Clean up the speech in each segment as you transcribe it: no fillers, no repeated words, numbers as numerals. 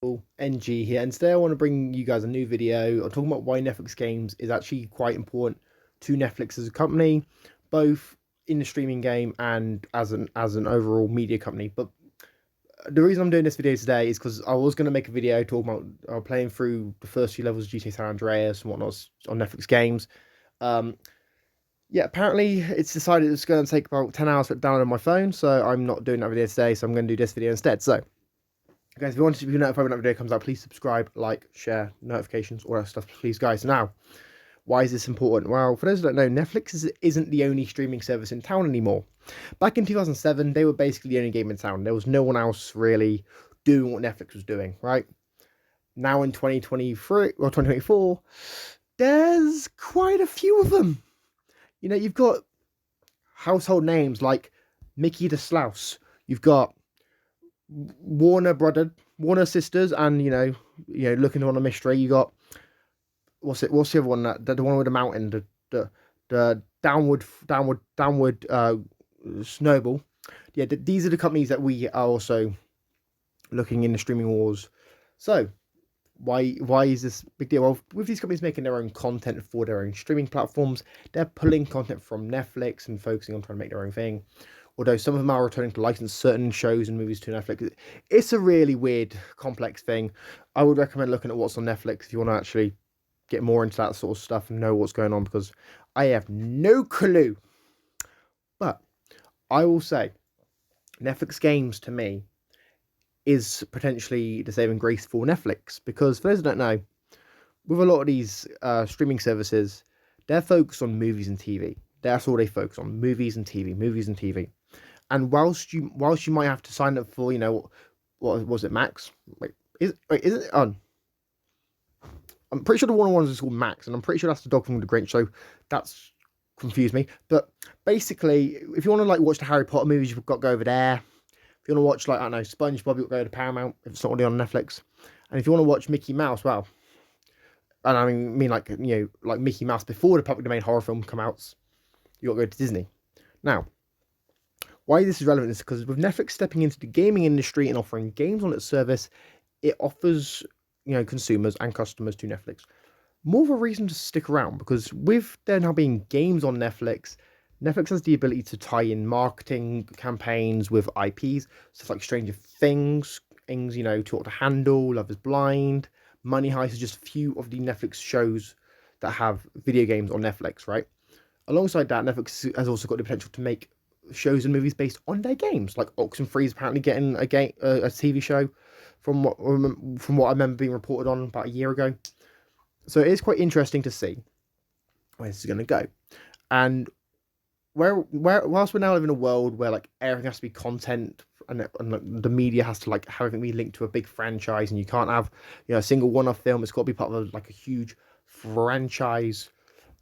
NG here, and today I want to bring you guys a new video. I'm talking about why Netflix games is actually quite important to Netflix as a company, both in the streaming game and as an overall media company. But the reason I'm doing this video today is because I was going to make a video talking about playing through the first few levels of GTA San Andreas and whatnot on Netflix games. Um, yeah, apparently it's decided it's going to take about 10 hours to download on my phone, so I'm not doing that video today. So I'm going to do this video instead. So guys, if you want to be notified when that video comes out, please subscribe, like, share, notifications, all that stuff, please, guys. Now, why is this important? Well, for those who don't know, Netflix isn't the only streaming service in town anymore. Back in 2007, they were basically the only game in town. There was no one else really doing what Netflix was doing, right? Now in 2023 or 2024, there's quite a few of them. You know, you've got household names like Mickey the Slouse. You've got Warner sisters, and looking on a mystery. You got what's the other one, that the one with the mountain, the downward snowball. Yeah, these are the companies that we are also looking in the streaming wars. So why is this big deal? Well, with these companies making their own content for their own streaming platforms, they're pulling content from Netflix and focusing on trying to make their own thing. Although some of them are returning to license certain shows and movies to Netflix. It's a really weird, complex thing. I would recommend looking at what's on Netflix if you want to actually get more into that sort of stuff and know what's going on, because I have no clue. But I will say, Netflix games to me is potentially the saving grace for Netflix, because for those who don't know, with a lot of these streaming services, they're focused on movies and TV. That's all they focus on: movies and TV, movies and TV. And whilst you might have to sign up for, what was it, Max? Is it on? I'm pretty sure the one is called Max, and I'm pretty sure that's the dog from the Grinch. So that's confused me. But basically, if you want to watch the Harry Potter movies, you've got to go over there. If you want to watch I don't know, SpongeBob, you've got to go to Paramount if it's not already on Netflix. And if you want to watch Mickey Mouse, well, and I mean like Mickey Mouse before the public domain horror film come out, you got to go to Disney. Now, why this is relevant is because with Netflix stepping into the gaming industry and offering games on its service, it offers consumers and customers to Netflix more of a reason to stick around, because with there now being games on Netflix, Netflix has the ability to tie in marketing campaigns with IPs, stuff like Stranger Things, Talk to Handle, Love is Blind, Money Heist are just a few of the Netflix shows that have video games on Netflix, right? Alongside that, Netflix has also got the potential to make shows and movies based on their games, like Oxenfree is apparently getting a TV show, from what I remember being reported on about a year ago. So it is quite interesting to see where this is going to go, and whilst we're now living in a world where everything has to be content, and the media has to have everything be linked to a big franchise, and you can't have a single one-off film. It's got to be part of a huge franchise,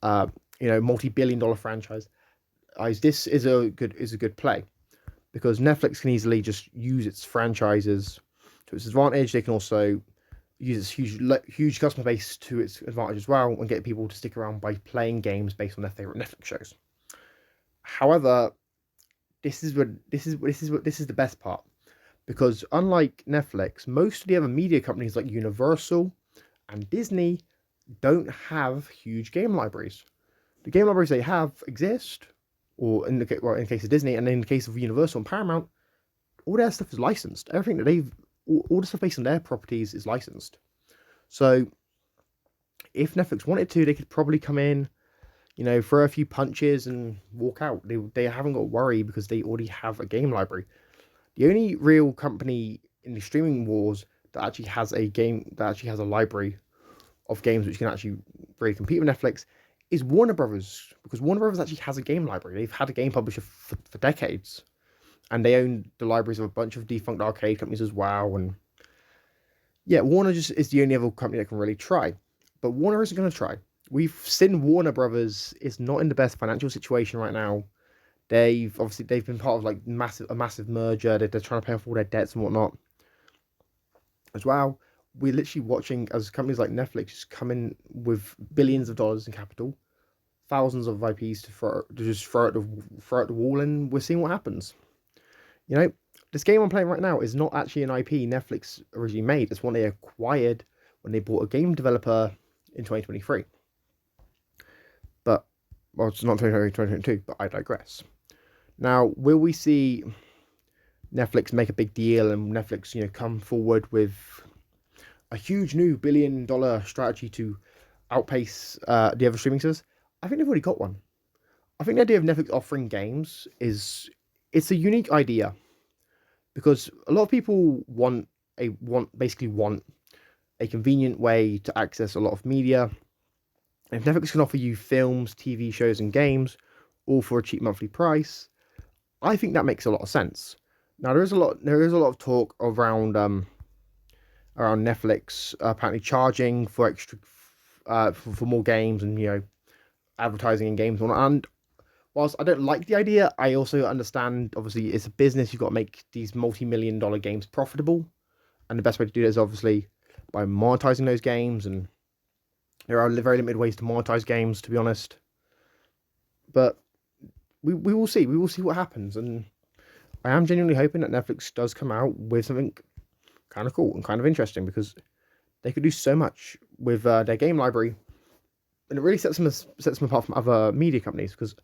multi-billion-dollar franchise. This is a good play, because Netflix can easily just use its franchises to its advantage. They can also use its huge customer base to its advantage as well, and get people to stick around by playing games based on their favorite Netflix shows. However, this is the best part, because unlike Netflix, most of the other media companies like Universal and Disney don't have huge game libraries. The game libraries they have exist, or in the case of Disney, and in the case of Universal and Paramount, all their stuff is licensed. Everything that all the stuff based on their properties is licensed. So if Netflix wanted to, they could probably come in, throw a few punches and walk out. They haven't got to worry, because they already have a game library. The only real company in the streaming wars that actually has a library of games which can actually really compete with Netflix is Warner Brothers, because Warner Brothers actually has a game library. They've had a game publisher for decades, and they own the libraries of a bunch of defunct arcade companies as well. And yeah, Warner just is the only other company that can really try, but Warner isn't going to try. We've seen Warner Brothers is not in the best financial situation right now. They've been part of a massive merger. They're trying to pay off all their debts and whatnot as well. We're literally watching as companies like Netflix just come in with billions of dollars in capital, thousands of IPs to just throw at the wall, and we're seeing what happens. You know, this game I'm playing right now is not actually an IP Netflix originally made. It's one they acquired when they bought a game developer in 2023. But, well, it's not 2023, 2022, but I digress. Now, will we see Netflix make a big deal and Netflix, come forward with a huge new $1 billion strategy to outpace the other streaming services? I think they've already got one. I think the idea of Netflix offering games it's a unique idea because a lot of people basically want a convenient way to access a lot of media. And if Netflix can offer you films, TV shows, and games all for a cheap monthly price, I think that makes a lot of sense. Now there is a lot of talk around Netflix apparently charging for extra for more games and advertising in games and whatnot. And whilst I don't like the idea, I also understand obviously it's a business. You've got to make these multi-million-dollar games profitable, and the best way to do that is obviously by monetizing those games. And there are very limited ways to monetize games, to be honest. But we will see. We will see what happens, and I am genuinely hoping that Netflix does come out with something kind of cool and kind of interesting because they could do so much with their game library, and it really sets them apart from other media companies because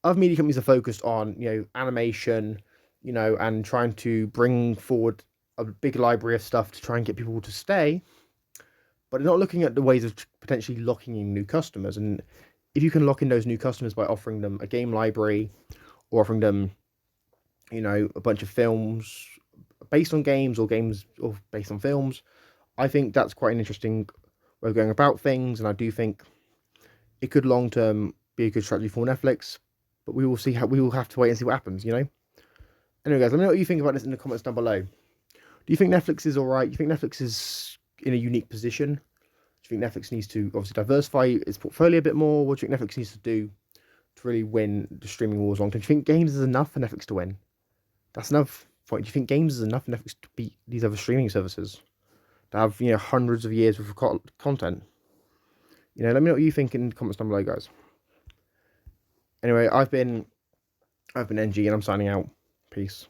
other media companies are focused on animation, and trying to bring forward a big library of stuff to try and get people to stay, but they're not looking at the ways of potentially locking in new customers. And if you can lock in those new customers by offering them a game library or offering them, a bunch of films based on games or games or based on films, I think that's quite an interesting way of going about things. And I do think it could long term be a good strategy for Netflix. But we will have to wait and see what happens. Anyway, guys, let me know what you think about this in the comments down below. Do you think Netflix is all right? Do you think Netflix is in a unique position? Do you think Netflix needs to obviously diversify its portfolio a bit more? What do you think Netflix needs to do to really win the streaming wars long term? Do you think games is enough for Netflix to win? That's enough point. Do you think games is enough for Netflix to beat these other streaming services? To have hundreds of years worth of content? Let me know what you think in the comments down below, guys. Anyway, I've been NG and I'm signing out. Peace.